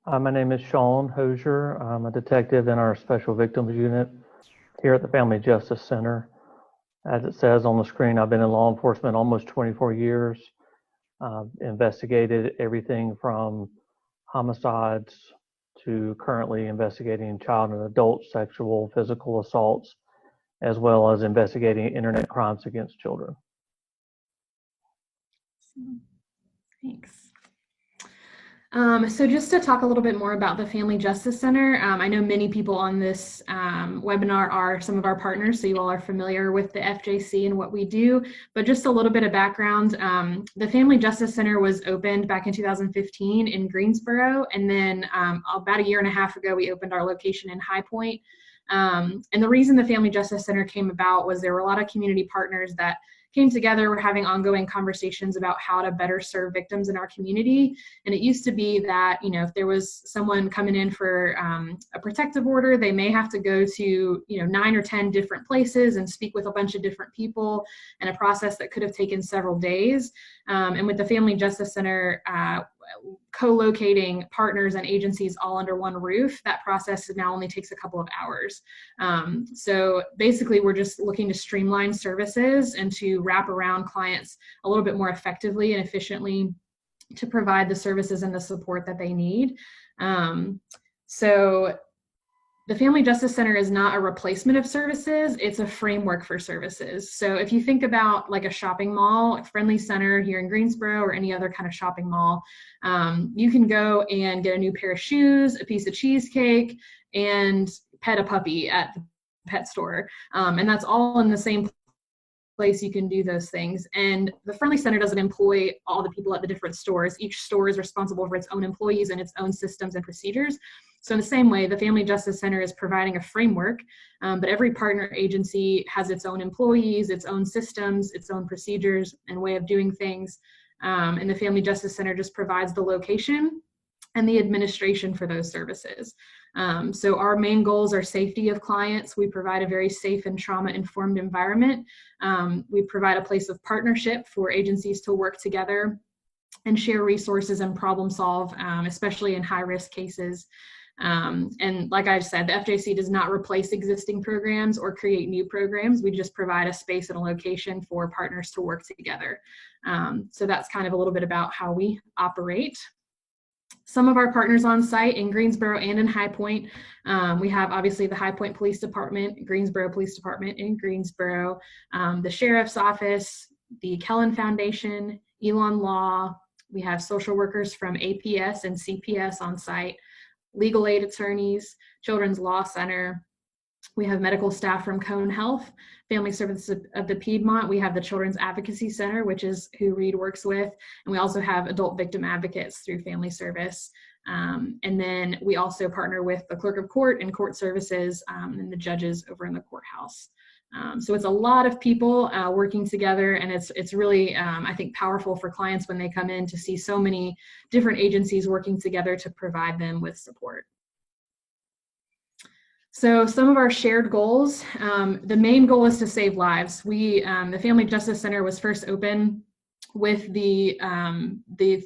My name is Sean Hosier. I'm a detective in our Special Victims Unit here at the Family Justice Center. As it says on the screen, I've been in law enforcement almost 24 years. Investigated everything from homicides to currently investigating child and adult sexual, physical assaults, as well as investigating internet crimes against children. Thanks. So just to talk a little bit more about the Family Justice Center, I know many people on this webinar are some of our partners, so you all are familiar with the FJC and what we do, but just a little bit of background. The Family Justice Center was opened back in 2015 in Greensboro, and then about a year and a half ago, we opened our location in High Point. And the reason the Family Justice Center came about was there were a lot of community partners that came together. We're having ongoing conversations about how to better serve victims in our community. And it used to be that, you know, if there was someone coming in for a protective order, they may have to go to, 9 or 10 different places and speak with a bunch of different people, and a process that could have taken several days. And with the Family Justice Center, co-locating partners and agencies all under one roof, that process now only takes a couple of hours. So basically, we're just looking to streamline services and to wrap around clients a little bit more effectively and efficiently to provide the services and the support that they need. So the Family Justice Center is not a replacement of services, it's a framework for services. So if you think about like a shopping mall, like Friendly Center here in Greensboro or any other kind of shopping mall, you can go and get a new pair of shoes, a piece of cheesecake, and pet a puppy at the pet store. And that's all in the same place you can do those things. And the Friendly Center doesn't employ all the people at the different stores. Each store is responsible for its own employees and its own systems and procedures. So in the same way, the Family Justice Center is providing a framework, but every partner agency has its own employees, its own systems, its own procedures and way of doing things. And the Family Justice Center just provides the location and the administration for those services. So our main goals are safety of clients. We provide a very safe and trauma-informed environment. We provide a place of partnership for agencies to work together and share resources and problem solve, especially in high-risk cases. And like I said, the FJC does not replace existing programs or create new programs. We just provide a space and a location for partners to work together. So that's kind of a little bit about how we operate. Some of our partners on site in Greensboro and in High Point, we have obviously the High Point Police Department, Greensboro Police Department in Greensboro, the Sheriff's Office, the Kellen Foundation, Elon Law. We have social workers from APS and CPS on site, legal aid attorneys, Children's Law Center. We have medical staff from Cone Health, Family Services of the Piedmont. We have the Children's Advocacy Center, which is who Reed works with. And we also have adult victim advocates through Family Service. And then we also partner with the Clerk of Court and Court Services and the judges over in the courthouse. So it's a lot of people working together, and it's really, I think, powerful for clients when they come in to see so many different agencies working together to provide them with support. So some of our shared goals, the main goal is to save lives. The Family Justice Center was first open with the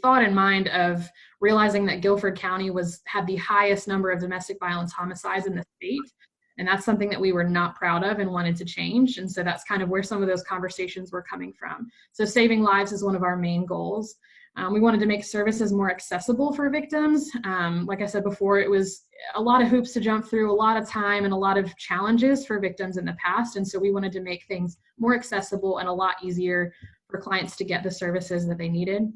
thought in mind of realizing that Guilford County had the highest number of domestic violence homicides in the state. And that's something that we were not proud of and wanted to change. And so that's kind of where some of those conversations were coming from. So saving lives is one of our main goals. We wanted to make services more accessible for victims. Like I said before, it was a lot of hoops to jump through, a lot of time and a lot of challenges for victims in the past. And so we wanted to make things more accessible and a lot easier for clients to get the services that they needed.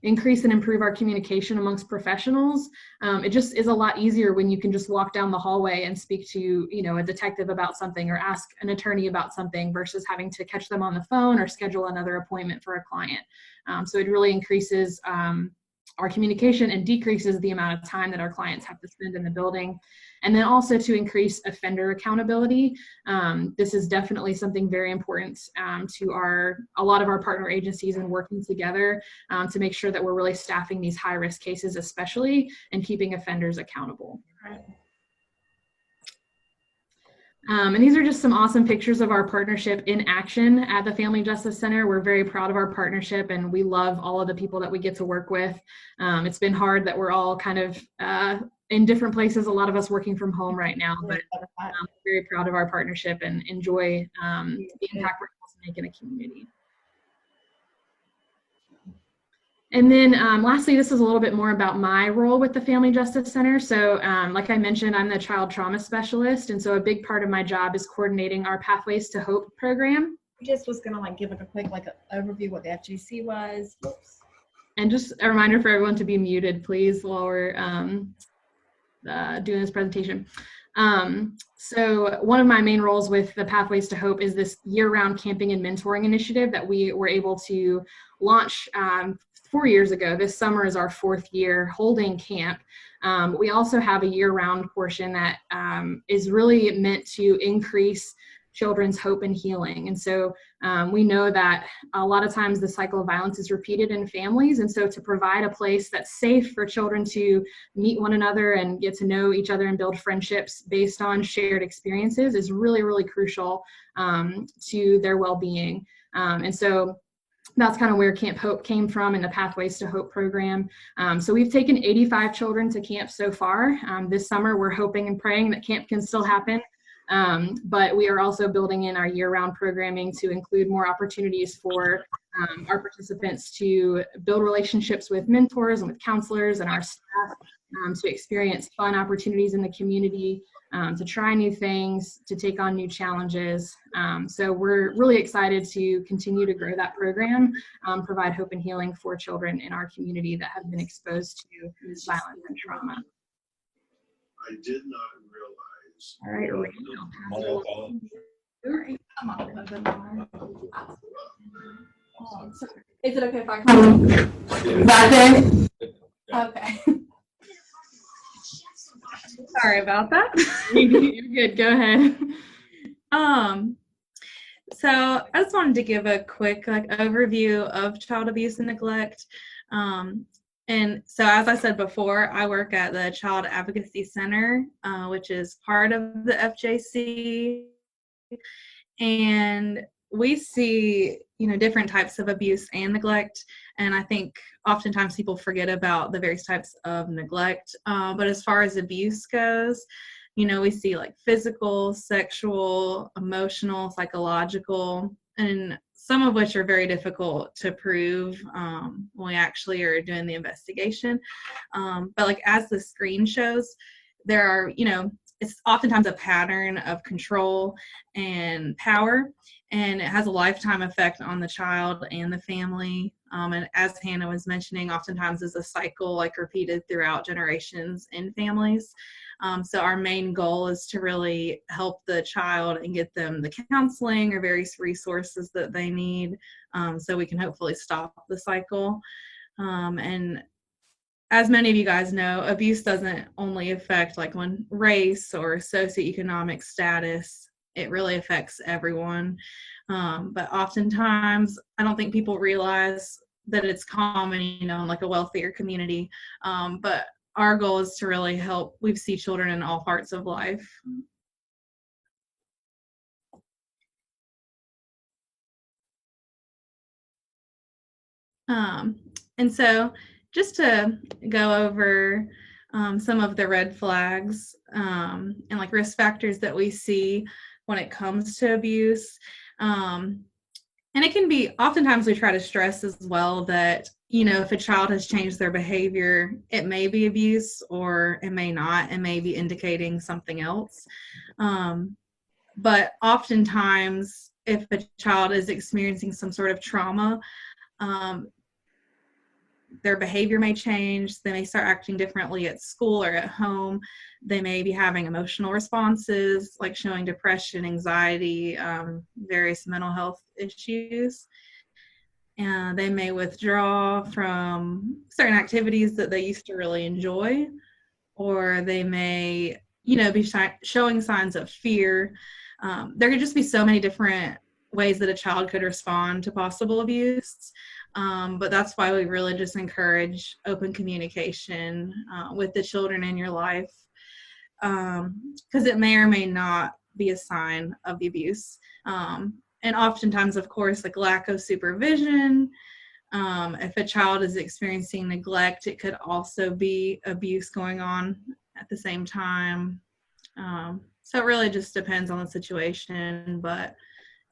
Increase and improve our communication amongst professionals. It just is a lot easier when you can just walk down the hallway and speak to, a detective about something or ask an attorney about something versus having to catch them on the phone or schedule another appointment for a client. So it really increases our communication and decreases the amount of time that our clients have to spend in the building. And then also to increase offender accountability. This is definitely something very important to a lot of our partner agencies and working together to make sure that we're really staffing these high-risk cases especially and keeping offenders accountable. And these are just some awesome pictures of our partnership in action at the Family Justice Center. We're very proud of our partnership, and we love all of the people that we get to work with. It's been hard that we're all kind of in different places, a lot of us working from home right now, but very proud of our partnership and enjoy the impact we're able to make in the community. And then lastly, this is a little bit more about my role with the Family Justice Center. So like I mentioned, I'm the child trauma specialist. And so a big part of my job is coordinating our Pathways to Hope program. I just was gonna give a quick overview what the FGC was. Oops. And just a reminder for everyone to be muted, please, while we're doing this presentation. So one of my main roles with the Pathways to Hope is this year-round camping and mentoring initiative that we were able to launch 4 years ago. This summer is our 4th year holding camp. We also have a year-round portion that is really meant to increase children's hope and healing. And so we know that a lot of times the cycle of violence is repeated in families. And so to provide a place that's safe for children to meet one another and get to know each other and build friendships based on shared experiences is really, really crucial to their well-being. And so that's kind of where Camp Hope came from in the Pathways to Hope program. So we've taken 85 children to camp so far. This summer, we're hoping and praying that camp can still happen. But we are also building in our year-round programming to include more opportunities for our participants to build relationships with mentors and with counselors and our staff, to experience fun opportunities in the community, to try new things, to take on new challenges. So we're really excited to continue to grow that program, provide hope and healing for children in our community that have been exposed to violence and trauma. I did not realize. All right, Is it okay if I come back there? Okay. Sorry about that. You're good. Go ahead. So I just wanted to give a quick overview of child abuse and neglect. And so, as I said before, I work at the Child Advocacy Center, which is part of the FJC, and we see, different types of abuse and neglect. And I think oftentimes people forget about the various types of neglect. But as far as abuse goes, we see physical, sexual, emotional, psychological, and some of which are very difficult to prove when we actually are doing the investigation. But as the screen shows, there are, it's oftentimes a pattern of control and power, and it has a lifetime effect on the child and the family. And as Hannah was mentioning, oftentimes is a cycle repeated throughout generations in families. So our main goal is to really help the child and get them the counseling or various resources that they need, so we can hopefully stop the cycle. And as many of you guys know, abuse doesn't only affect one race or socioeconomic status. It really affects everyone. But oftentimes, I don't think people realize that it's common, in a wealthier community. But our goal is to really help. We see children in all parts of life. And so just to go over some of the red flags and risk factors that we see when it comes to abuse. And it can be, oftentimes we try to stress as well that, if a child has changed their behavior, it may be abuse or it may not. It may be indicating something else. But oftentimes, if a child is experiencing some sort of trauma, their behavior may change. They may start acting differently at school or at home. They may be having emotional responses like showing depression, anxiety, various mental health issues. And they may withdraw from certain activities that they used to really enjoy, or they may, be showing signs of fear. There could just be so many different ways that a child could respond to possible abuse. But that's why we really just encourage open communication with the children in your life, because it may or may not be a sign of the abuse. And oftentimes, of course, like lack of supervision. If a child is experiencing neglect, it could also be abuse going on at the same time. So it really just depends on the situation, but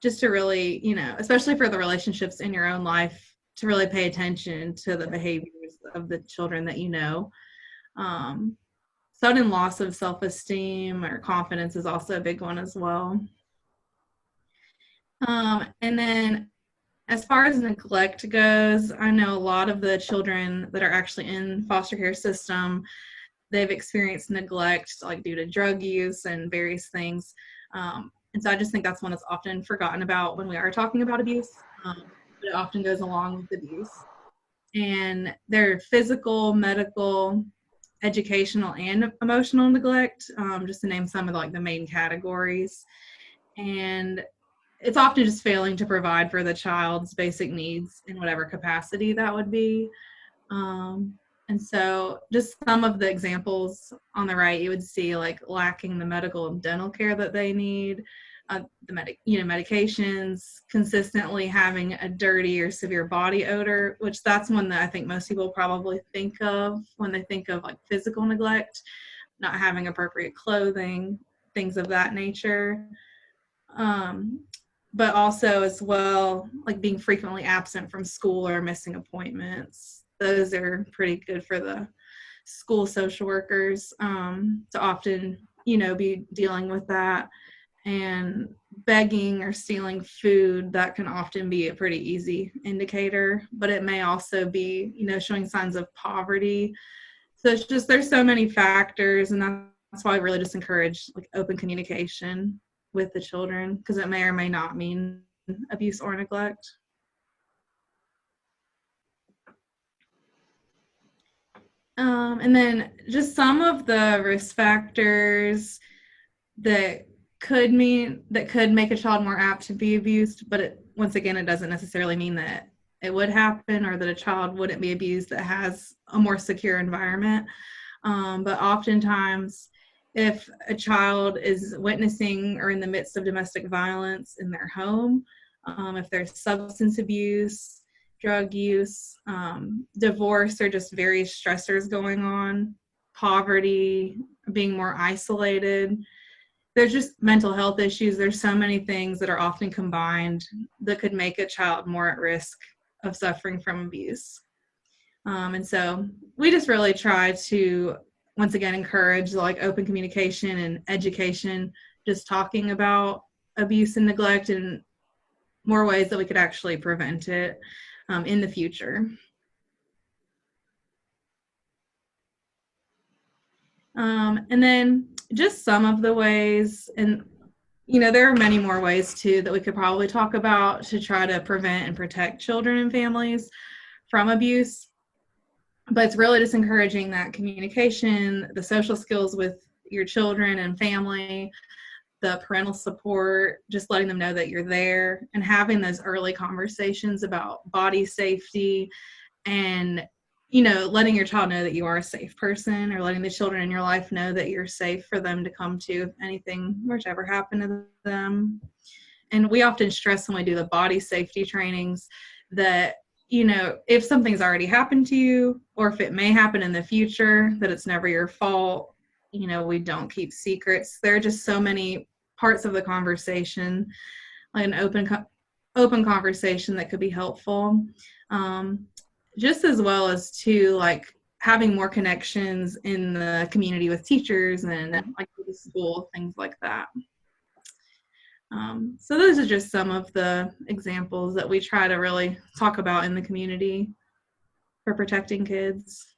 just to really, especially for the relationships in your own life, to really pay attention to the behaviors of the children that you know. Sudden loss of self-esteem or confidence is also a big one as well. And then as far as neglect goes, I know a lot of the children that are actually in foster care system, they've experienced neglect like due to drug use and various things. And so I just think that's one that's often forgotten about when we are talking about abuse. But it often goes along with abuse. And there are physical, medical, educational, and emotional neglect, just to name some of like the main categories. And it's often just failing to provide for the child's basic needs in whatever capacity that would be. And so just some of the examples on the right, you would see like lacking the medical and dental care that they need, medications, consistently having a dirty or severe body odor, which that's one that I think most people probably think of when they think of like physical neglect, not having appropriate clothing, things of that nature. But also as well, like being frequently absent from school or missing appointments. Those are pretty good for the school social workers to often, be dealing with that. And begging or stealing food, that can often be a pretty easy indicator, but it may also be, showing signs of poverty. So it's just, there's so many factors, and that's why I really just encourage like open communication with the children, because it may or may not mean abuse or neglect. And then just some of the risk factors that could make a child more apt to be abused, but once again, it doesn't necessarily mean that it would happen or that a child wouldn't be abused that has a more secure environment. But oftentimes, if a child is witnessing or in the midst of domestic violence in their home, if there's substance abuse, drug use, divorce, or just various stressors going on, poverty, being more isolated, there's just mental health issues. There's so many things that are often combined that could make a child more at risk of suffering from abuse. And so we just really try to, once again, encourage like open communication and education, just talking about abuse and neglect and more ways that we could actually prevent it in the future. And then just some of the ways, and there are many more ways too that we could probably talk about to try to prevent and protect children and families from abuse. But it's really just encouraging that communication, the social skills with your children and family, the parental support, just letting them know that you're there, and having those early conversations about body safety, and letting your child know that you are a safe person, or letting the children in your life know that you're safe for them to come to if anything were to ever happen to them. And we often stress when we do the body safety trainings that, if something's already happened to you, or if it may happen in the future, that it's never your fault. We don't keep secrets. There are just so many parts of the conversation, like an open conversation that could be helpful. Just as well as to like having more connections in the community with teachers and like with the school, things like that. So those are just some of the examples that we try to really talk about in the community for protecting kids.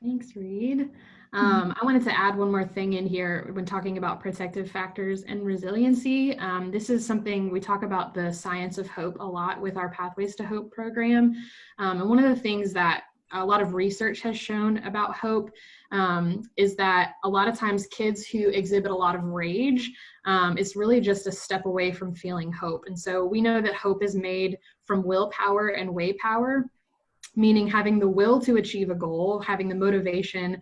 Thanks, Reed. I wanted to add one more thing in here when talking about protective factors and resiliency. This is something we talk about, the science of hope, a lot with our Pathways to Hope program. And one of the things that a lot of research has shown about hope is that a lot of times kids who exhibit a lot of rage, it's really just a step away from feeling hope. And so we know that hope is made from willpower and way power. meaning having the will to achieve a goal, having the motivation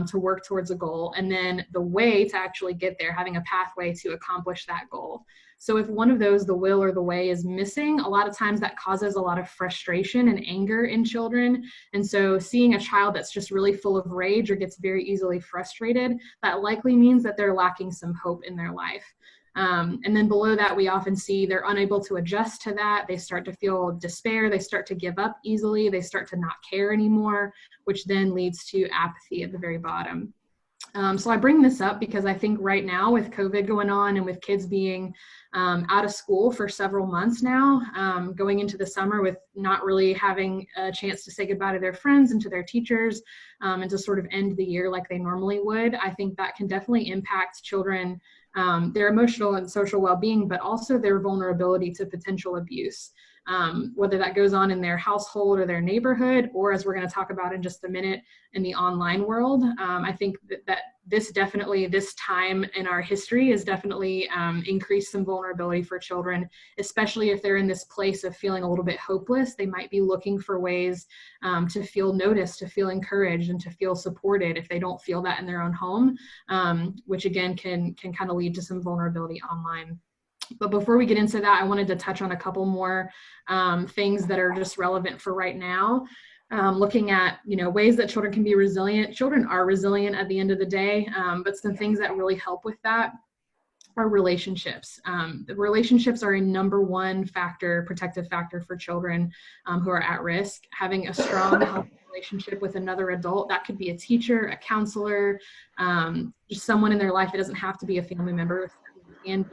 to work towards a goal, and then the way to actually get there, having a pathway to accomplish that goal. So if one of those, the will or the way, is missing, a lot of times that causes a lot of frustration and anger in children. And so seeing a child that's just really full of rage or gets very easily frustrated, that likely means that they're lacking some hope in their life. And then below that, we often see they're unable to adjust to that. They start to feel despair. They start to give up easily. They start to not care anymore, which then leads to apathy at the very bottom. So I bring this up because I think right now with COVID going on and with kids being out of school for several months now, going into the summer with not really having a chance to say goodbye to their friends and to their teachers, and to sort of end the year like they normally would, I think that can definitely impact children, their emotional and social well-being, but also their vulnerability to potential abuse. Whether that goes on in their household or their neighborhood, or as we're going to talk about in just a minute, in the online world. I think that this time in our history has definitely increased some vulnerability for children, especially if they're in this place of feeling a little bit hopeless. They might be looking for ways to feel noticed, to feel encouraged, and to feel supported if they don't feel that in their own home, which again can kind of lead to some vulnerability online. But before we get into that, I wanted to touch on a couple more things that are just relevant for right now. Looking at, ways that children can be resilient. Children are resilient at the end of the day, but some things that really help with that are relationships. The relationships are a number one factor, protective factor for children who are at risk. Having a strong, healthy relationship with another adult, that could be a teacher, a counselor, just someone in their life. It doesn't have to be a family member. It can be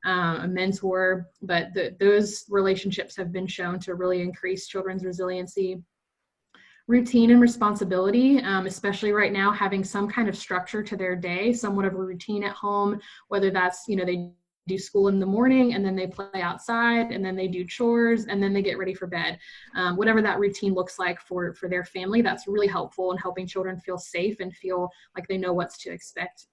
a mentor, but those relationships have been shown to really increase children's resiliency. Routine and responsibility, especially right now, having some kind of structure to their day, somewhat of a routine at home, whether that's, they do school in the morning and then they play outside and then they do chores and then they get ready for bed. Whatever that routine looks like for their family, that's really helpful in helping children feel safe and feel like they know what's to expect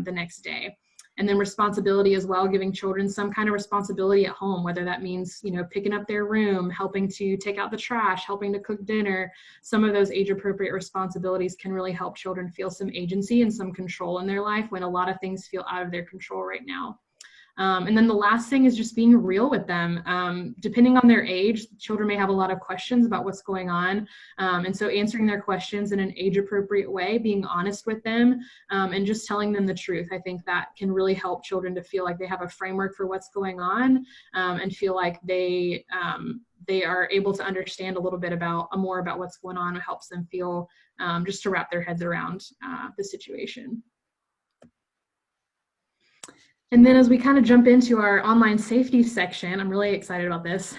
the next day. And then responsibility as well, giving children some kind of responsibility at home, whether that means, picking up their room, helping to take out the trash, helping to cook dinner. Some of those age-appropriate responsibilities can really help children feel some agency and some control in their life when a lot of things feel out of their control right now. And then the last thing is just being real with them. Depending on their age, children may have a lot of questions about what's going on. And so answering their questions in an age-appropriate way, being honest with them, and just telling them the truth. I think that can really help children to feel like they have a framework for what's going on, and feel like they are able to understand a little bit more about what's going on. It helps them feel just to wrap their heads around the situation. And then as we kind of jump into our online safety section, I'm really excited about this.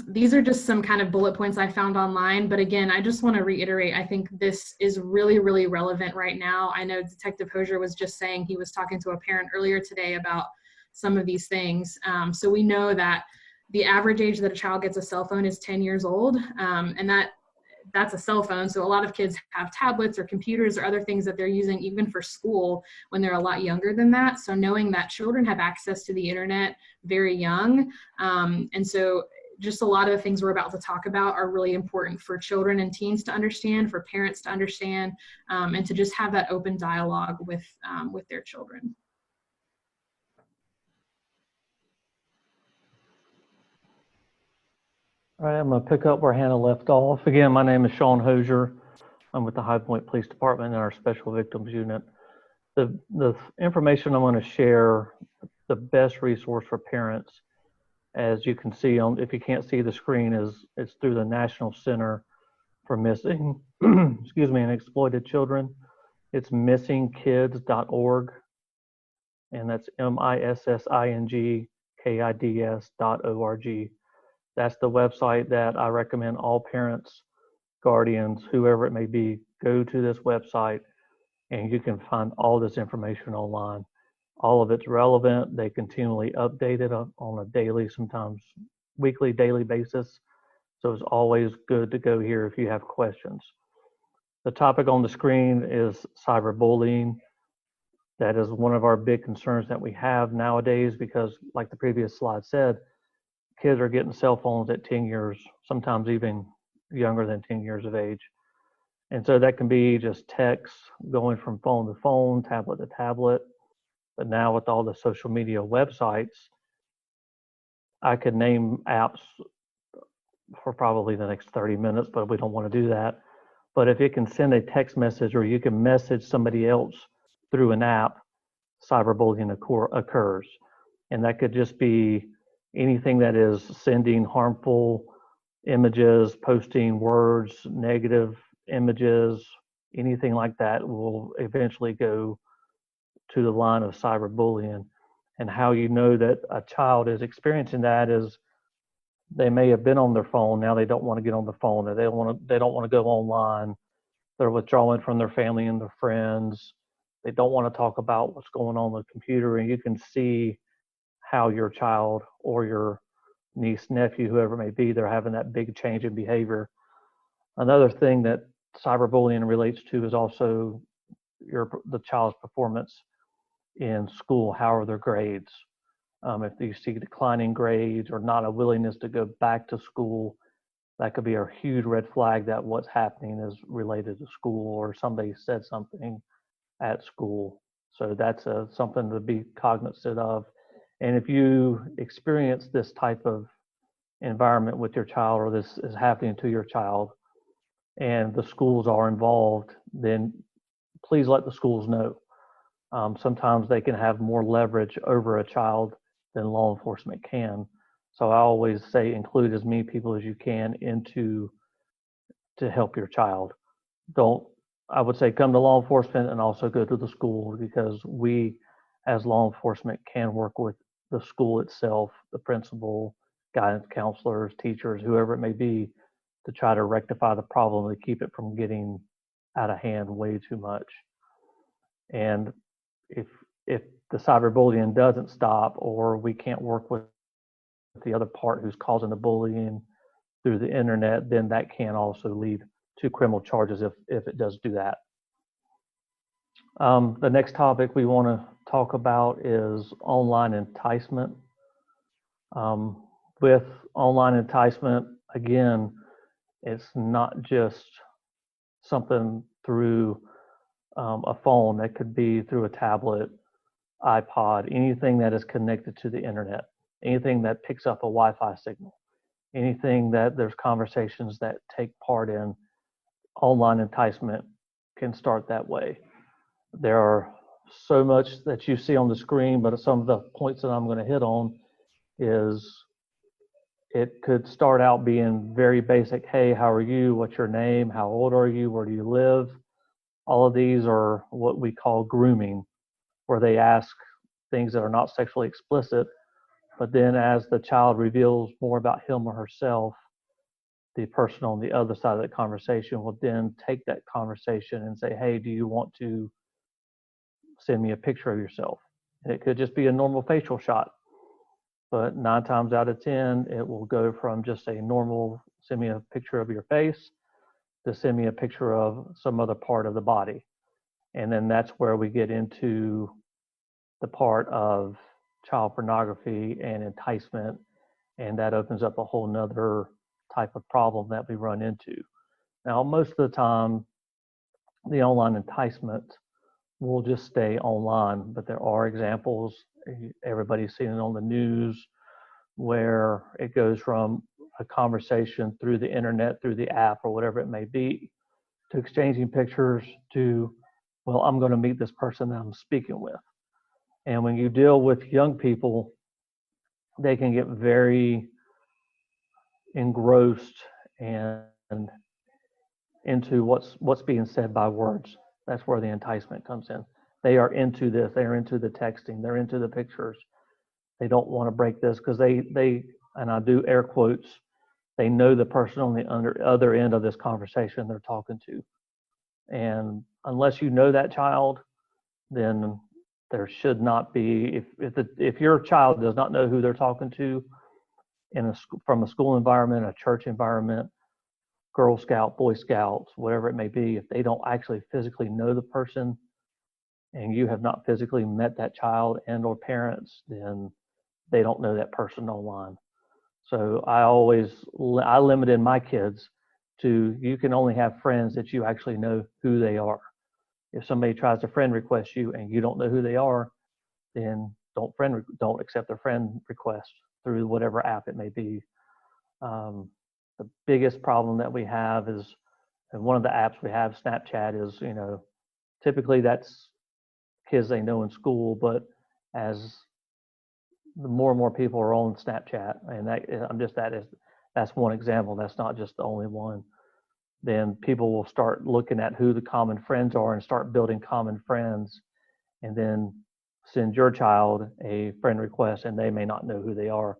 These are just some kind of bullet points I found online. But again, I just want to reiterate, I think this is really, really relevant right now. I know Detective Hosier was just saying he was talking to a parent earlier today about some of these things. So we know that the average age that a child gets a cell phone is 10 years old. And that's a cell phone. So a lot of kids have tablets or computers or other things that they're using even for school when they're a lot younger than that. So knowing that children have access to the internet very young. And so just a lot of the things we're about to talk about are really important for children and teens to understand, for parents to understand, and to just have that open dialogue with their children. All right, I'm going to pick up where Hannah left off. Again, my name is Sean Hosier. I'm with the High Point Police Department in our Special Victims Unit. The information I'm going to share, the best resource for parents, as you can see if you can't see the screen, it's through the National Center for Missing, and Exploited Children. It's missingkids.org, and that's missingkids.org. That's the website that I recommend all parents, guardians, whoever it may be, go to this website, and you can find all this information online. All of it's relevant. They continually update it on a daily, sometimes weekly, daily basis. So it's always good to go here if you have questions. The topic on the screen is cyberbullying. That is one of our big concerns that we have nowadays because, like the previous slide said, kids are getting cell phones at 10 years, sometimes even younger than 10 years of age. And so that can be just text going from phone to phone, tablet to tablet. But now with all the social media websites, I could name apps for probably the next 30 minutes, but we don't want to do that. But if it can send a text message or you can message somebody else through an app, cyberbullying occurs. And that could just be anything that is sending harmful images, posting words, negative images, anything like that will eventually go to the line of cyberbullying. And how you know that a child is experiencing that is they may have been on their phone, now they don't want to get on the phone, or they don't want to go online. They're withdrawing from their family and their friends. They don't want to talk about what's going on the computer, and you can see how your child or your niece, nephew, whoever it may be, they're having that big change in behavior. Another thing that cyberbullying relates to is also the child's performance in school. How are their grades? If you see declining grades or not a willingness to go back to school, that could be a huge red flag that what's happening is related to school or somebody said something at school. So that's something to be cognizant of. And if you experience this type of environment with your child, or this is happening to your child, and the schools are involved, then please let the schools know. Sometimes they can have more leverage over a child than law enforcement can. So I always say include as many people as you can to help your child. I would say come to law enforcement and also go to the school, because we as law enforcement can work with the school itself, the principal, guidance counselors, teachers, whoever it may be, to try to rectify the problem, to keep it from getting out of hand way too much. And if the cyberbullying doesn't stop, or we can't work with the other part who's causing the bullying through the internet, then that can also lead to criminal charges if it does do that. The next topic we want to talk about is online enticement. With online enticement, again, it's not just something through a phone. That could be through a tablet, iPod, anything that is connected to the internet, anything that picks up a Wi-Fi signal, anything that there's conversations that take part in. Online enticement can start that way. There are so much that you see on the screen, but some of the points that I'm going to hit on is it could start out being very basic. Hey, how are you? What's your name? How old are you? Where do you live? All of these are what we call grooming, where they ask things that are not sexually explicit, but then as the child reveals more about him or herself, the person on the other side of the conversation will then take that conversation and say, hey, do you want to send me a picture of yourself? And it could just be a normal facial shot, but 9 times out of 10, it will go from just a normal, send me a picture of your face, to send me a picture of some other part of the body. And then that's where we get into the part of child pornography and enticement, and that opens up a whole nother type of problem that we run into. Now, most of the time, the online enticement will just stay online, but there are examples, everybody's seen it on the news, where it goes from a conversation through the internet, through the app or whatever it may be, to exchanging pictures, to, well, I'm going to meet this person that I'm speaking with. And when you deal with young people, they can get very engrossed and into what's being said by words. That's where the enticement comes in. They are into this. They are into the texting. They're into the pictures. They don't want to break this because they, and I do air quotes, they know the person on the other end of this conversation they're talking to. And unless you know that child, then there should not be, if your child does not know who they're talking to from a school environment, a church environment, Girl Scout, Boy Scouts, whatever it may be, if they don't actually physically know the person and you have not physically met that child and or parents, then they don't know that person online. So I limited my kids to you can only have friends that you actually know who they are. If somebody tries to friend request you and you don't know who they are, then don't accept their friend request through whatever app it may be. The biggest problem that we have is, and one of the apps we have, Snapchat, is, typically that's kids they know in school, but as the more and more people are on Snapchat, and that's one example. That's not just the only one. Then people will start looking at who the common friends are and start building common friends, and then send your child a friend request, and they may not know who they are.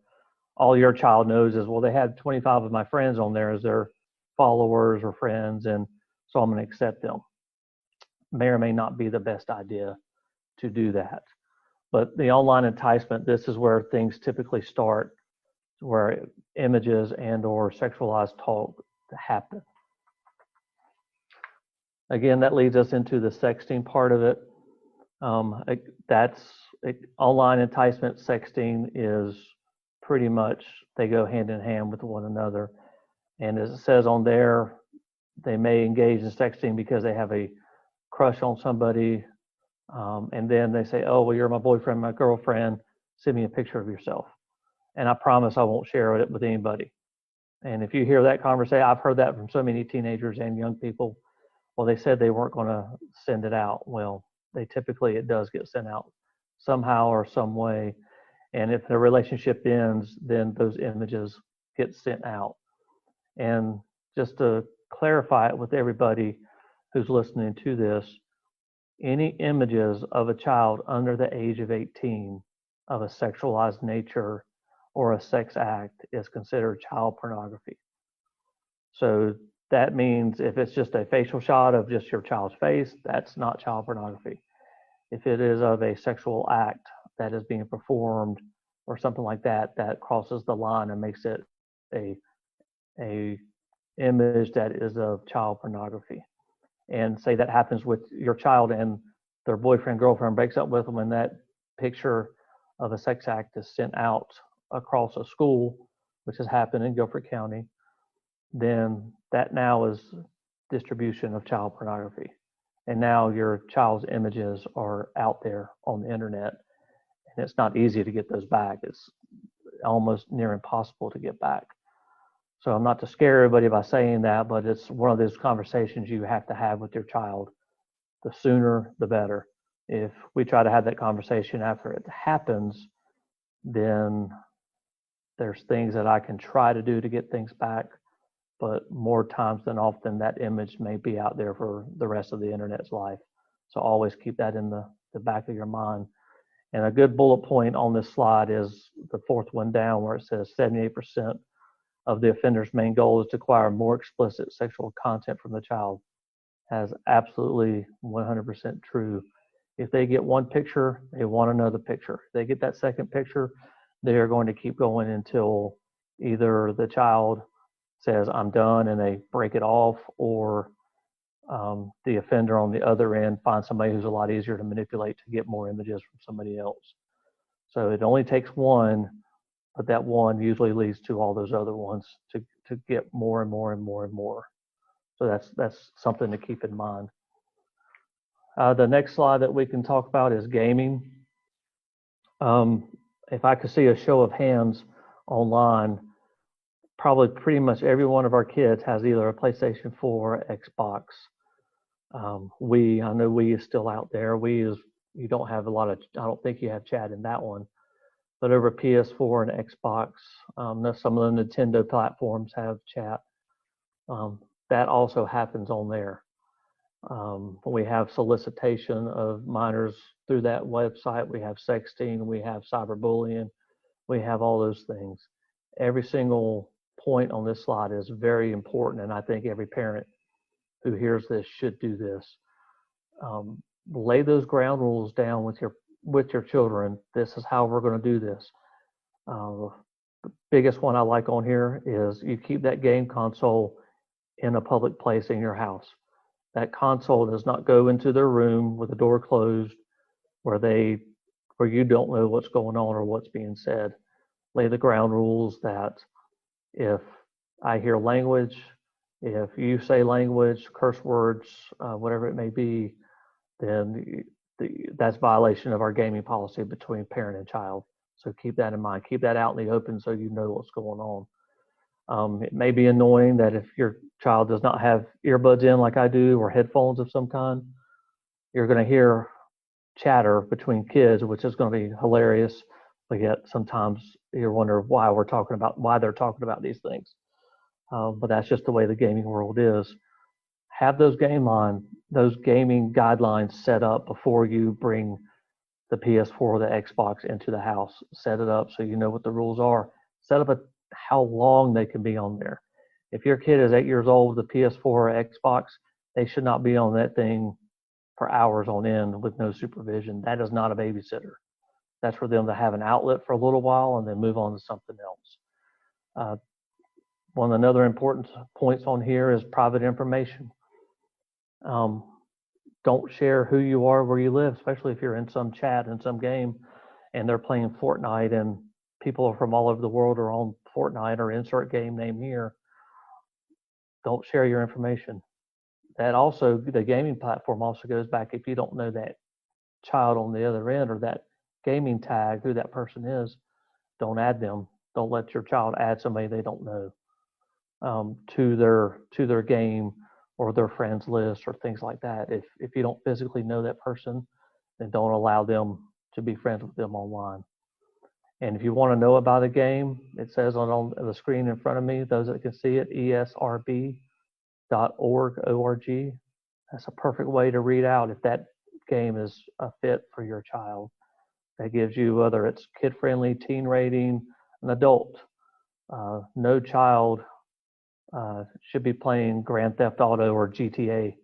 All your child knows is, well, they had 25 of my friends on there as their followers or friends, and so I'm going to accept them. May or may not be the best idea to do that. But the online enticement, this is where things typically start, where images and or sexualized talk happen. Again, that leads us into the sexting part of it. Online enticement, sexting is pretty much, they go hand in hand with one another. And as it says on there, they may engage in sexting because they have a crush on somebody. And then they say, oh, well, you're my boyfriend, my girlfriend, send me a picture of yourself. And I promise I won't share it with anybody. And if you hear that conversation, I've heard that from so many teenagers and young people. Well, they said they weren't going to send it out. Well, it does get sent out somehow or some way. And if the relationship ends, then those images get sent out. And just to clarify it with everybody who's listening to this, any images of a child under the age of 18 of a sexualized nature or a sex act is considered child pornography. So that means if it's just a facial shot of just your child's face, that's not child pornography. If it is of a sexual act that is being performed or something like that, that crosses the line and makes it a image that is of child pornography. And say that happens with your child and their boyfriend, girlfriend breaks up with them, and that picture of a sex act is sent out across a school, which has happened in Guilford County, then that now is distribution of child pornography. And now your child's images are out there on the internet, and it's not easy to get those back. It's almost near impossible to get back. So I'm not to scare everybody by saying that, but it's one of those conversations you have to have with your child. The sooner, the better. If we try to have that conversation after it happens, then there's things that I can try to do to get things back, but more times than often that image may be out there for the rest of the internet's life. So always keep that in the back of your mind. And a good bullet point on this slide is the fourth one down, where it says 78% of the offender's main goal is to acquire more explicit sexual content from the child. Has absolutely 100% true. If they get one picture, they want another picture. If they get that second picture, they are going to keep going until either the child says, I'm done, and they break it off, or the offender on the other end finds somebody who's a lot easier to manipulate to get more images from somebody else. So it only takes one, but that one usually leads to all those other ones to get more and more and more and more. So that's something to keep in mind. The next slide that we can talk about is gaming. If I could see a show of hands online, probably pretty much every one of our kids has either a PlayStation 4 or Xbox. I know Wii is still out there. Wii is, you don't have I don't think you have chat in that one. But over PS4 and Xbox, some of the Nintendo platforms have chat. That also happens on there. We have solicitation of minors through that website. We have sexting, we have cyberbullying, we have all those things. Every single point on this slide is very important, and I think every parent who hears this should do this. Lay those ground rules down with your children. This is how we're going to do this. The biggest one I like on here is you keep that game console in a public place in your house. That console does not go into their room with the door closed where you don't know what's going on or what's being said. Lay the ground rules that if I hear language, If you say language, curse words, whatever it may be, then that's violation of our gaming policy between parent and child. So keep that in mind. Keep that out in the open so you know what's going on. It may be annoying that if your child does not have earbuds in like I do or headphones of some kind, you're going to hear chatter between kids, which is going to be hilarious. But yet sometimes you wonder why they're talking about these things. But that's just the way the gaming world is. Have those gaming guidelines set up before you bring the PS4 or the Xbox into the house. Set it up so you know what the rules are. Set up how long they can be on there. If your kid is 8 years old, the PS4 or Xbox, they should not be on that thing for hours on end with no supervision. That is not a babysitter. That's for them to have an outlet for a little while and then move on to something else. One of the other important points on here is private information. Don't share who you are, where you live, especially if you're in some chat in some game and they're playing Fortnite and people from all over the world are on Fortnite or insert game name here. Don't share your information. That also, the gaming platform also goes back if you don't know that child on the other end or that gaming tag, who that person is, don't add them. Don't let your child add somebody they don't know to their game or their friends list or things like that. If you don't physically know that person, then don't allow them to be friends with them online. And if you want to know about a game, it says on the screen in front of me, those that can see it, esrb.org. That's a perfect way to read out if that game is a fit for your child. That gives you whether it's kid-friendly, teen rating, an adult. No child should be playing Grand Theft Auto or GTA,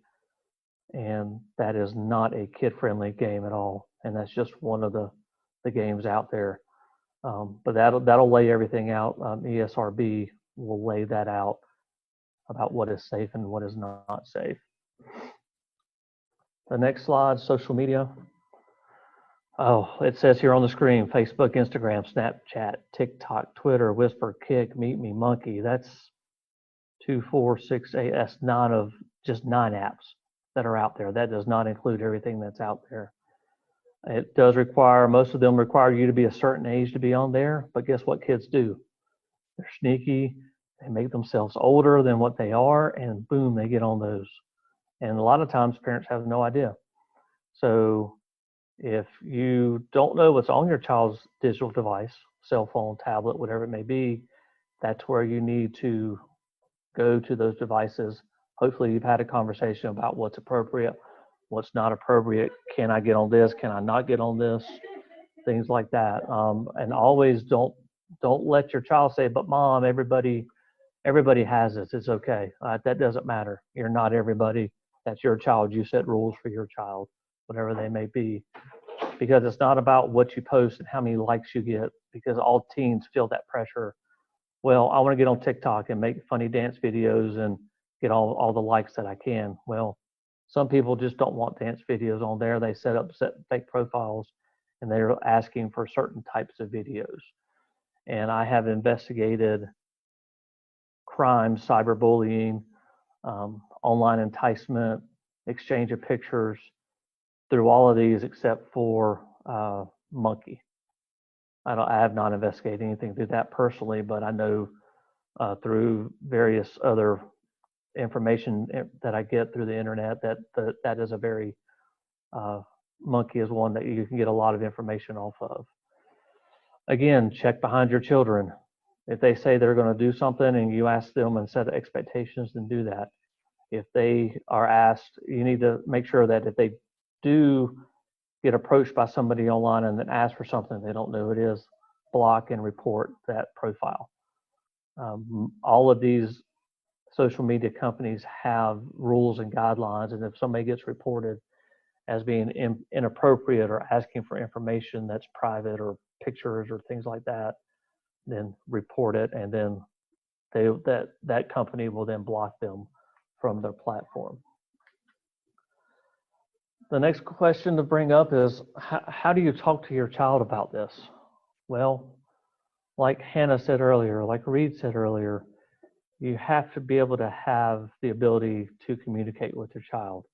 and that is not a kid-friendly game at all. And that's just one of the games out there. But that'll lay everything out. ESRB will lay that out about what is safe and what is not safe. The next slide, social media. Oh, it says here on the screen, Facebook, Instagram, Snapchat, TikTok, Twitter, Whisper, Kick, Meet Me, Monkey. That's 2, 4, 6, 8. That's just 9 apps that are out there. That does not include everything that's out there. It does require, most of them require you to be a certain age to be on there, but guess what kids do? They're sneaky, they make themselves older than what they are, and boom, they get on those. And a lot of times parents have no idea. So if you don't know what's on your child's digital device, cell phone, tablet, whatever it may be, that's where you need to go to those devices. Hopefully you've had a conversation about what's appropriate, what's not appropriate. Can I get on this? Can I not get on this? Things like that. And always don't let your child say, but mom, everybody has this. It's okay. That doesn't matter. You're not everybody. That's your child. You set rules for your child, whatever they may be. Because it's not about what you post and how many likes you get, because all teens feel that pressure. Well, I want to get on TikTok and make funny dance videos and get all the likes that I can. Well, some people just don't want dance videos on there. They set fake profiles and they're asking for certain types of videos. And I have investigated crime, cyberbullying, online enticement, exchange of pictures through all of these except for Monkey. I have not investigated anything through that personally, but I know through various other information that I get through the internet that is a very Monkey is one that you can get a lot of information off of. Again, check behind your children. If they say they're going to do something and you ask them and set expectations, then do that. If they are asked, you need to make sure that if they do get approached by somebody online and then ask for something they don't know who it is, block and report that profile. All of these social media companies have rules and guidelines, and if somebody gets reported as being inappropriate or asking for information that's private or pictures or things like that, then report it, and then that company will then block them from their platform. The next question to bring up is, how do you talk to your child about this? Well, like Hannah said earlier, like Reed said earlier, you have to be able to have the ability to communicate with your child.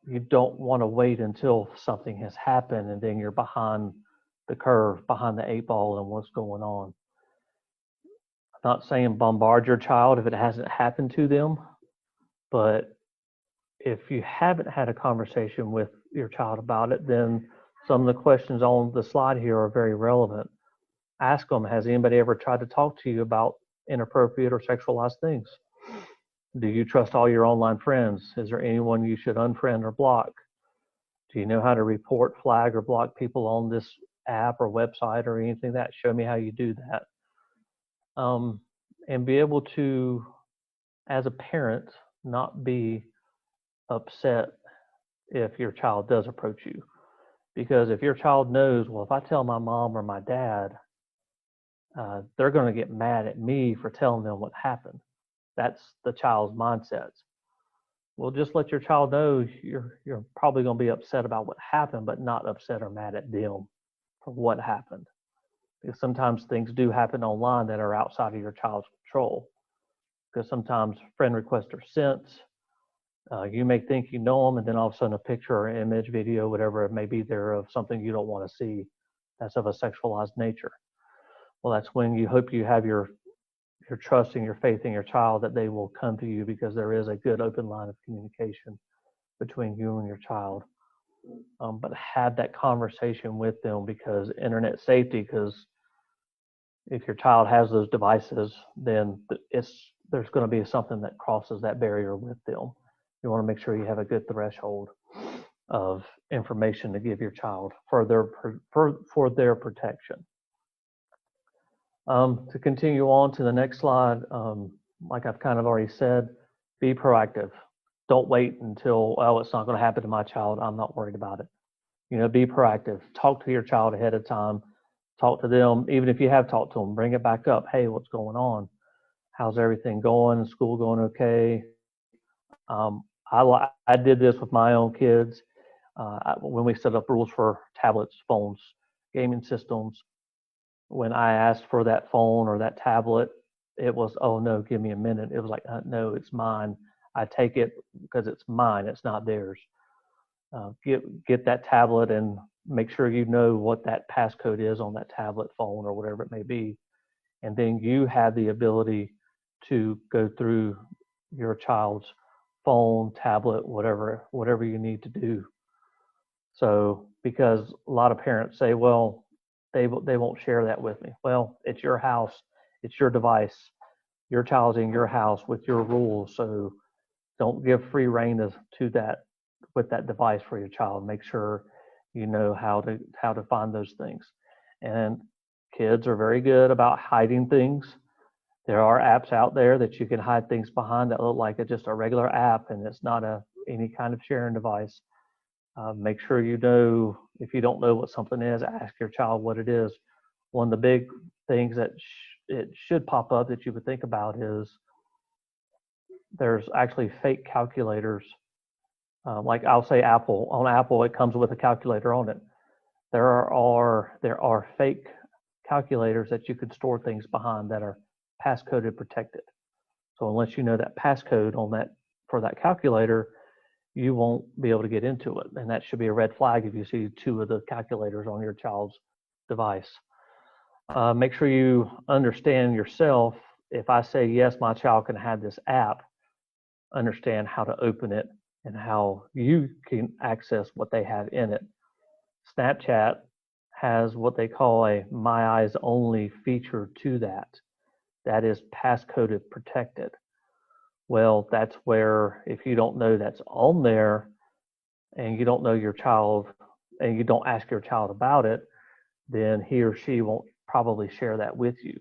You don't want to wait until something has happened and then you're behind the curve, behind the 8 ball, and what's going on. I'm not saying bombard your child if it hasn't happened to them, but if you haven't had a conversation with your child about it, then some of the questions on the slide here are very relevant. Ask them, has anybody ever tried to talk to you about inappropriate or sexualized things? Do you trust all your online friends? Is there anyone you should unfriend or block? Do you know how to report, flag, or block people on this app or website or anything like that? Show me how you do that. And be able to, as a parent, not be upset if your child does approach you. Because if your child knows, well, if I tell my mom or my dad, they're going to get mad at me for telling them what happened. That's the child's mindset. Well, just let your child know you're probably going to be upset about what happened, but not upset or mad at them for what happened. Because sometimes things do happen online that are outside of your child's control. Because sometimes friend requests are sent. You may think you know them, and then all of a sudden a picture or image, video, whatever it may be there of something you don't want to see that's of a sexualized nature. Well, that's when you hope you have your trust and your faith in your child that they will come to you, because there is a good open line of communication between you and your child. But have that conversation with them, because internet safety, because if your child has those devices, then there's going to be something that crosses that barrier with them. You want to make sure you have a good threshold of information to give your child for their protection. To continue on to the next slide, like I've kind of already said, be proactive. Don't wait until, oh, it's not going to happen to my child, I'm not worried about it. Be proactive. Talk to your child ahead of time. Talk to them, even if you have talked to them, bring it back up. Hey, what's going on? How's everything going? School going okay? I did this with my own kids when we set up rules for tablets, phones, gaming systems. When I asked for that phone or that tablet, it was, oh no, give me a minute. It was like, no, it's mine. I take it because it's mine. It's not theirs. Get that tablet and make sure you know what that passcode is on that tablet, phone, or whatever it may be. And then you have the ability to go through your child's phone, tablet, whatever you need to do. So, because a lot of parents say, well, they won't share that with me. Well, it's your house, it's your device, your child's in your house with your rules. So don't give free rein to that with that device for your child. Make sure you know how to find those things. And kids are very good about hiding things. There are apps out there that you can hide things behind that look like it's just a regular app and it's not any kind of sharing device. Make sure you know, if you don't know what something is, ask your child what it is. One of the big things that it should pop up that you would think about is there's actually fake calculators. Like I'll say Apple. On Apple, it comes with a calculator on it. There are fake calculators that you could store things behind that are passcoded protected. So unless you know that passcode for that calculator, you won't be able to get into it. And that should be a red flag if you see 2 of the calculators on your child's device. Make sure you understand yourself. If I say, yes, my child can have this app, understand how to open it and how you can access what they have in it. Snapchat has what they call a My Eyes Only feature to that. That is passcoded protected. Well, that's where, if you don't know that's on there and you don't know your child and you don't ask your child about it, then he or she won't probably share that with you,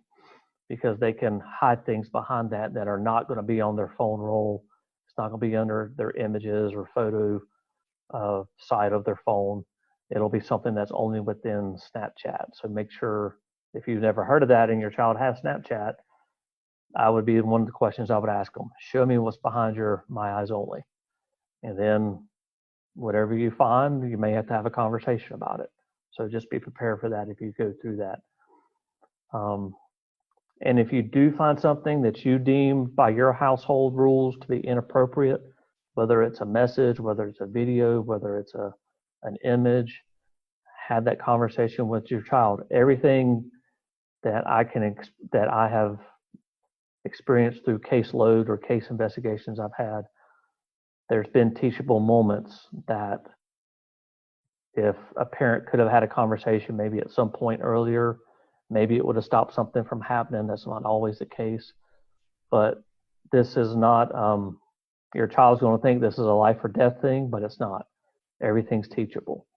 because they can hide things behind that are not going to be on their phone roll. It's not going to be under their images or photo side of their phone. It'll be something that's only within Snapchat. So make sure, if you've never heard of that and your child has Snapchat, I would be one of the questions I would ask them. Show me what's behind your My Eyes Only. And then whatever you find, you may have to have a conversation about it. So just be prepared for that if you go through that. And if you do find something that you deem by your household rules to be inappropriate, whether it's a message, whether it's a video, whether it's an image, have that conversation with your child. Everything that that I have experienced through caseload or case investigations I've had, there's been teachable moments that if a parent could have had a conversation maybe at some point earlier, maybe it would have stopped something from happening. That's not always the case. But this is not, your child's going to think this is a life or death thing, but it's not. Everything's teachable.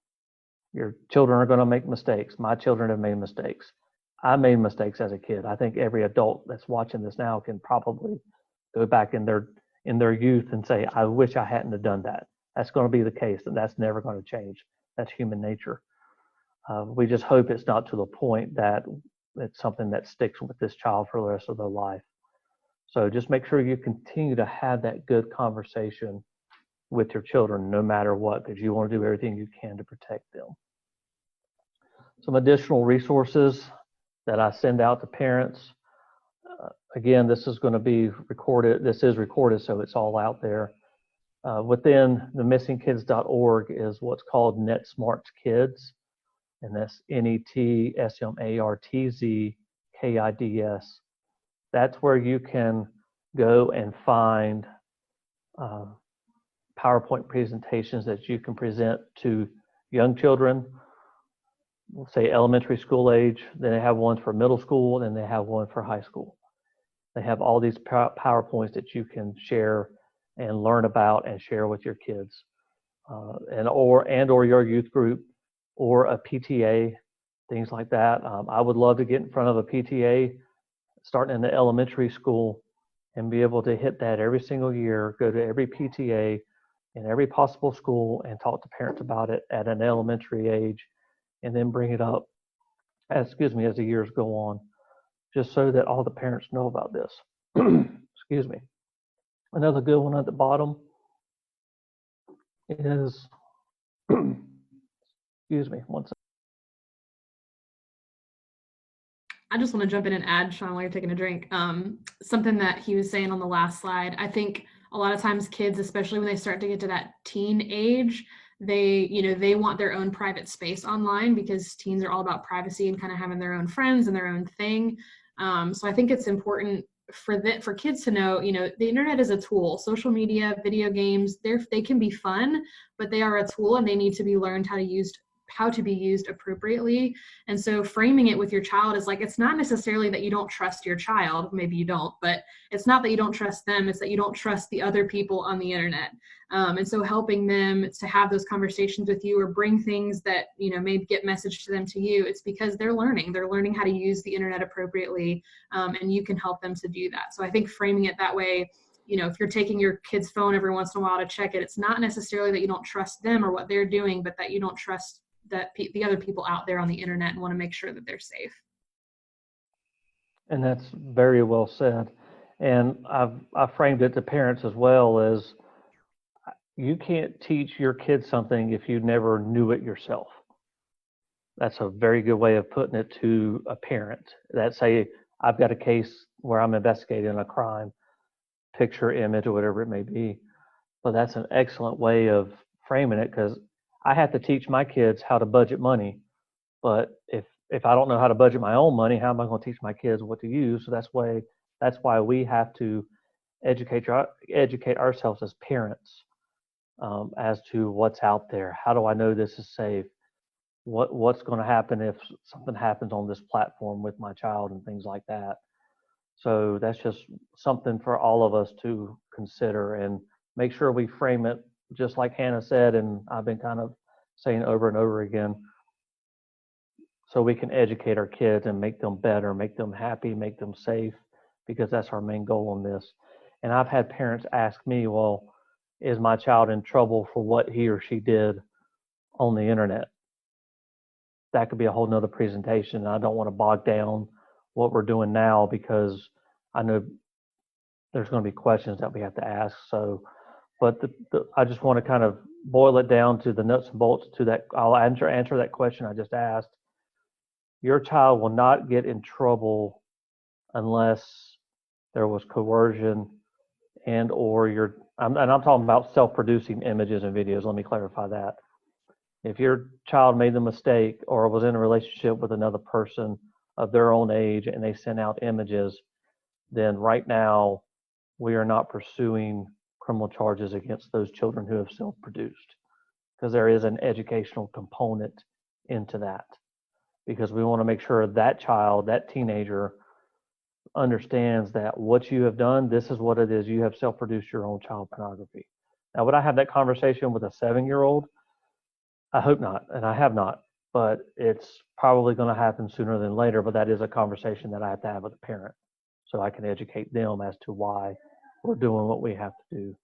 Your children are going to make mistakes. My children have made mistakes. I made mistakes as a kid. I think every adult that's watching this now can probably go back in their youth and say, I wish I hadn't have done that. That's going to be the case, and that's never going to change. That's human nature. We just hope it's not to the point that it's something that sticks with this child for the rest of their life. So just make sure you continue to have that good conversation with your children, no matter what, because you want to do everything you can to protect them. Some additional resources that I send out to parents. Again, this is going to be recorded. This is recorded, so it's all out there. Within the missingkids.org is what's called NetSmarts Kids, and that's NetSmartZkids. That's where you can go and find PowerPoint presentations that you can present to young children, say elementary school age. Then they have ones for middle school, and they have one for high school. They have all these PowerPoints that you can share and learn about and share with your kids, or your youth group, or a PTA, things like that. I would love to get in front of a PTA starting in the elementary school and be able to hit that every single year, go to every PTA in every possible school and talk to parents about it at an elementary age, and then bring it up as the years go on, just so that all the parents know about this. Excuse me. Another good one at the bottom is, excuse me, one second. I just want to jump in and add, Sean, while you're taking a drink, something that he was saying on the last slide. I think a lot of times kids, especially when they start to get to that teen age, they want their own private space online, because teens are all about privacy and kind of having their own friends and their own thing. So I think it's important for kids to know, the internet is a tool. Social media, video games, they can be fun, but they are a tool, and they need to be learned how to be used appropriately. And so framing it with your child is like, it's not necessarily that you don't trust your child, maybe you don't, but it's not that you don't trust them, it's that you don't trust the other people on the internet. And so helping them to have those conversations with you, or bring things that, maybe get messaged to them to you, it's because they're learning how to use the internet appropriately, and you can help them to do that. So I think framing it that way, if you're taking your kid's phone every once in a while to check it, it's not necessarily that you don't trust them or what they're doing, but that you don't trust the other people out there on the internet and want to make sure that they're safe. And that's very well said. And I've framed it to parents as well as, you can't teach your kids something if you never knew it yourself. That's a very good way of putting it to a parent. That say, I've got a case where I'm investigating a crime, picture, image, or whatever it may be. But that's an excellent way of framing it, because I have to teach my kids how to budget money. But if I don't know how to budget my own money, how am I going to teach my kids what to use? So that's why we have to educate ourselves as parents, as to what's out there. How do I know this is safe? What's going to happen if something happens on this platform with my child, and things like that. So that's just something for all of us to consider, and make sure we frame it just like Hannah said, and I've been kind of saying over and over again, so we can educate our kids and make them better, make them happy, make them safe, because that's our main goal in this. And I've had parents ask me, well, is my child in trouble for what he or she did on the internet? That could be a whole nother presentation. I don't want to bog down what we're doing now, because I know there's going to be questions that we have to ask. So, but I just want to kind of boil it down to the nuts and bolts to that. I'll answer that question I just asked. Your child will not get in trouble unless there was coercion and or and I'm talking about self-producing images and videos. Let me clarify that. If your child made the mistake or was in a relationship with another person of their own age and they sent out images, then right now we are not pursuing criminal charges against those children who have self-produced, because there is an educational component into that, because we want to make sure that child, that teenager, understands that what you have done, this is what it is. You have self-produced your own child pornography. Now, would I have that conversation with a 7-year-old? I hope not, and I have not, but it's probably going to happen sooner than later. But that is a conversation that I have to have with a parent, so I can educate them as to why we're doing what we have to do.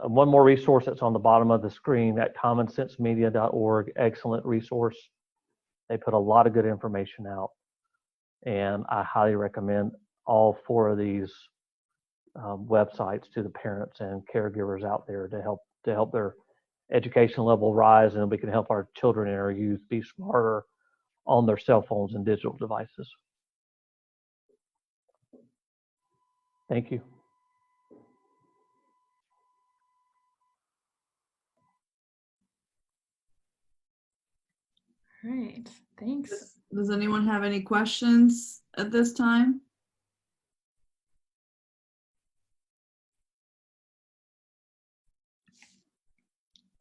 One more resource that's on the bottom of the screen, at commonsensemedia.org, excellent resource. They put a lot of good information out, and I highly recommend all 4 of these websites to the parents and caregivers out there to help their education level rise, and we can help our children and our youth be smarter on their cell phones and digital devices. Thank you. All right, thanks. Does anyone have any questions at this time?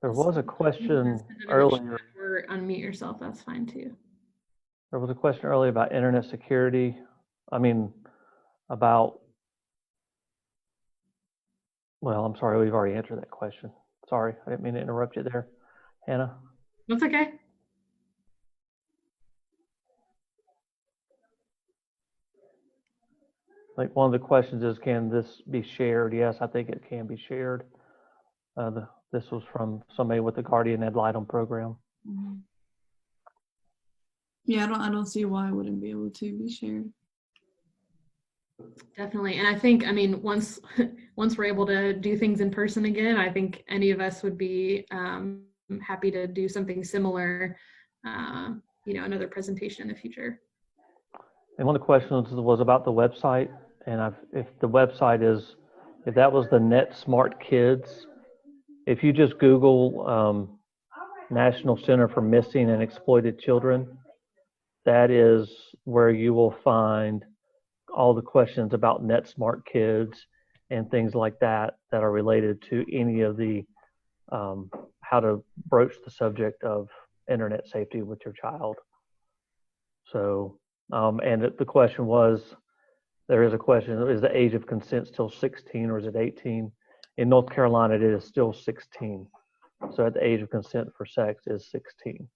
There was a question earlier. Or unmute yourself, that's fine too. There was a question earlier about internet security. Well, I'm sorry, we've already answered that question. Sorry, I didn't mean to interrupt you there, Hannah. That's okay. Like, one of the questions is, can this be shared? Yes, I think it can be shared. This was from somebody with the Guardian Ad Litem program. Mm-hmm. Yeah, I don't see why it wouldn't be able to be shared. Definitely. And I think, once we're able to do things in person again, I think any of us would be happy to do something similar, another presentation in the future. And one of the questions was about the website. And if the website is, if that was the Net Smart Kids, if you just Google National Center for Missing and Exploited Children, that is where you will find all the questions about Net Smart Kids and things like that that are related to any of the how to broach the subject of internet safety with your child. So, and the question was, there is a question, is the age of consent still 16 or is it 18? In North Carolina, it is still 16. So at the age of consent for sex is 16.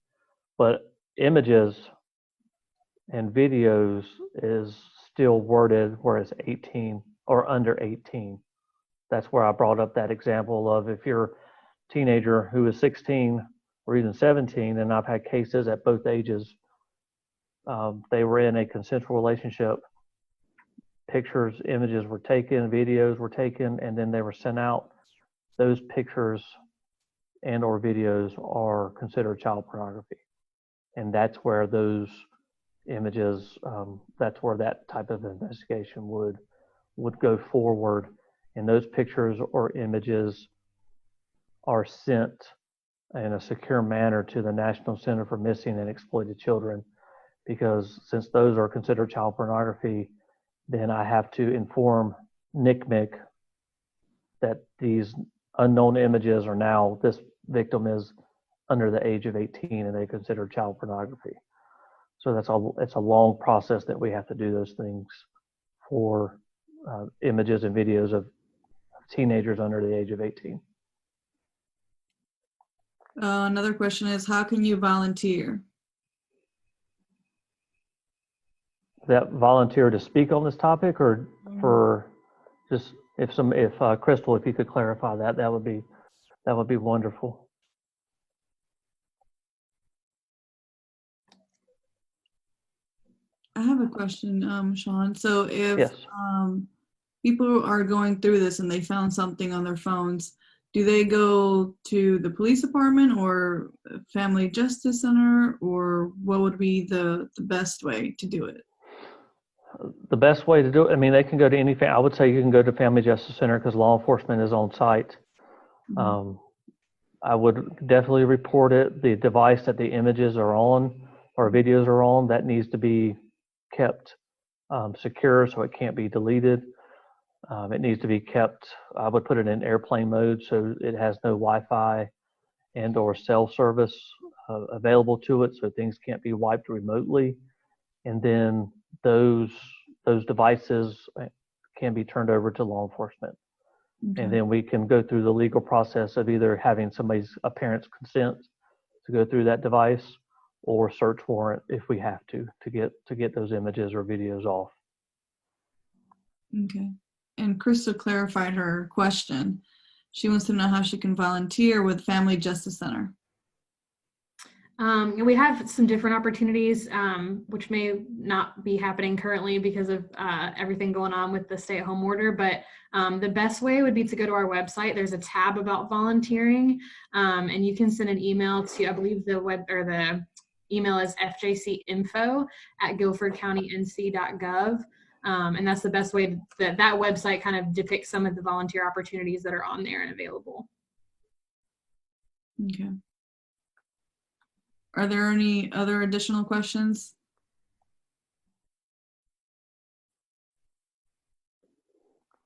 But images and videos is still worded where it's 18 or under 18. That's where I brought up that example of, if you're a teenager who is 16 or even 17, and I've had cases at both ages, they were in a consensual relationship, pictures, images were taken, videos were taken, and then they were sent out. Those pictures and or videos are considered child pornography. And that's where those images, that's where that type of investigation would go forward. And those pictures or images are sent in a secure manner to the National Center for Missing and Exploited Children, because since those are considered child pornography, then I have to inform NCMEC that these unknown images are now, this victim is under the age of 18 and they consider child pornography. So it's a long process that we have to do those things for images and videos of teenagers under the age of 18. Another question is, how can you volunteer? That volunteer to speak on this topic, or for just if Crystal, if you could clarify that would be wonderful. I have a question, Sean. So if Yes. People are going through this and they found something on their phones, do they go to the police department or Family Justice Center, or what would be the best way to do it? The best way to do it, I mean, they can go to any, I would say you can go to Family Justice Center because law enforcement is on site. I would definitely report it. The device that the images are on or videos are on, that needs to be kept secure so it can't be deleted. It needs to be kept, I would put it in airplane mode so it has no Wi-Fi and or cell service available to it, so things can't be wiped remotely. And then those devices can be turned over to law enforcement. Okay. And then we can go through the legal process of either having a parent's consent to go through that device or search warrant if we have to get those images or videos off. Okay. And Crystal clarified her question. She wants to know how she can volunteer with Family Justice Center. We have some different opportunities, which may not be happening currently because of everything going on with the stay-at-home order. But the best way would be to go to our website. There's a tab about volunteering, and you can send an email to, I believe the email is fjcinfo@guilfordcountync.gov. And that's the best way that website kind of depicts some of the volunteer opportunities that are on there and available. Okay. Are there any other additional questions?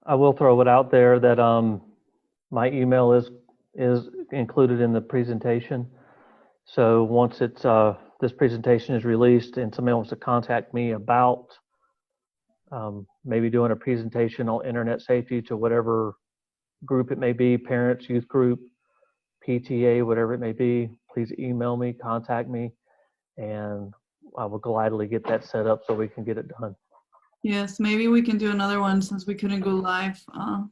I will throw it out there that my email is included in the presentation. So once it's this presentation is released and somebody wants to contact me about maybe doing a presentation on internet safety to whatever group it may be, parents, youth group, PTA, whatever it may be, please email me, contact me, and I will gladly get that set up so we can get it done. Yes, maybe we can do another one since we couldn't go live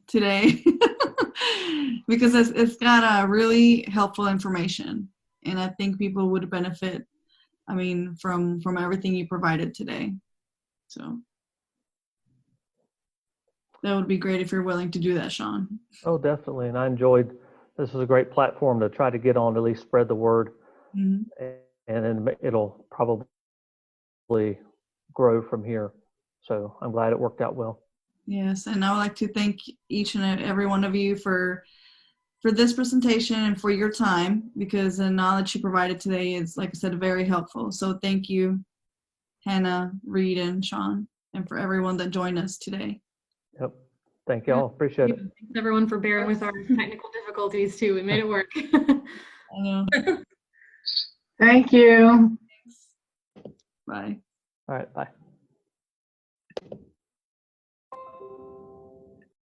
today because it's got really helpful information, and I think people would benefit, I mean, from everything you provided today. So that would be great if you're willing to do that, Sean. Oh, definitely. And I enjoyed, this is a great platform to try to get on, to at least spread the word. Mm-hmm. And then it'll probably grow from here. So I'm glad it worked out well. Yes, and I would like to thank each and every one of you for this presentation and for your time, because the knowledge you provided today is, like I said, very helpful. So thank you, Hannah, Reed, and Sean, and for everyone that joined us today. Yep. Thank y'all. Appreciate it. Thanks everyone for bearing with our technical difficulties too. We made it work. I know. Thank you. Bye. All right. Bye.